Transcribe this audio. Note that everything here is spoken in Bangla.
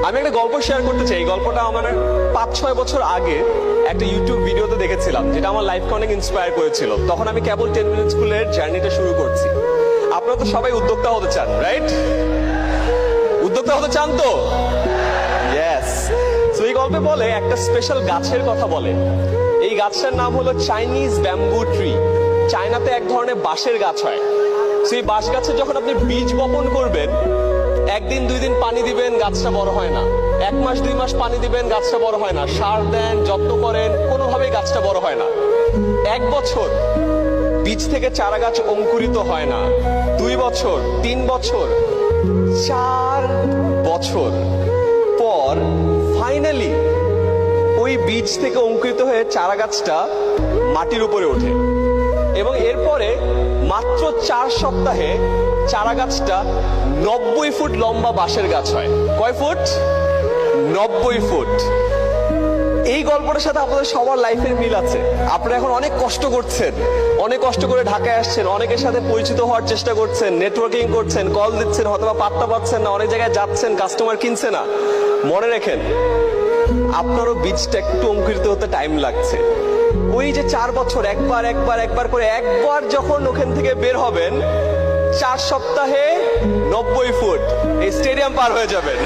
আমি একটা গল্প শেয়ার করতে চাই। এই গল্পটা আমার 5-6 বছর আগে একটা ইউটিউব ভিডিওতে দেখেছিলাম, যেটা আমার লাইফকে অনেক ইন্সপায়ার করেছিল। তখন আমি কেবল 10 মিনিট স্কুলের জার্নিটা শুরু করছি। আপনারা তো সবাই উদ্যোক্তা হতে চান, রাইট? উদ্যোক্তা হতে চান তো? ইয়েস। তো এই গল্পে বলে একটা স্পেশাল গাছের কথা বলে। এই গাছটার নাম হলো চাইনিজ ব্যাম্বু ট্রি। চায়নাতে এক ধরনের বাঁশের গাছ হয়। সেই বাঁশ গাছে যখন আপনি বীজ বপন করবেন, 1 দিন 2 দিন পানি দিবেন, গাছটা বড় হয় না। 1 মাস 2 মাস পানি দিবেন, গাছটা বড় হয় না। সার দেন, যত্ন করেন, কোনোভাবেই গাছটা বড় হয় না। 1 বছর বীজ থেকে চারা গাছ অঙ্কুরিত হয় না। 2 বছর, 3 বছর, 4 বছর পর ফাইনালি ওই বীজ থেকে অঙ্কুরিত হয়ে চারা গাছটা মাটির উপরে ওঠে। এবং এরপরে মাত্র 4 সপ্তাহে চারা গাছটা 90 ফুট লম্বা বাঁশের গাছ হয়। কয় ফুট? 90 ফুট। এই গল্পটার সাথে আপনাদের সবার লাইফের মিল আছে। আপনারা এখন অনেক কষ্ট করছেন, অনেক কষ্ট করে ঢাকায় আসছেন, অনেকের সাথে পরিচিত হওয়ার চেষ্টা করছেন, নেটওয়ার্কিং করছেন, কল দিচ্ছেন, হয়তো পাত্তা পাচ্ছেন না, অনেক জায়গায় যাচ্ছেন, কাস্টমার কিনছে না। মনে রাখেন, আপনারও বীজটা একটু অঙ্কুরিত হতে টাইম লাগছে। ওই যে 4 বছর একবার করে একবার যখন ওখান থেকে বের হবেন, 4 সপ্তাহে 90 ফুট এই স্টেডিয়াম পার হয়ে যাবেন।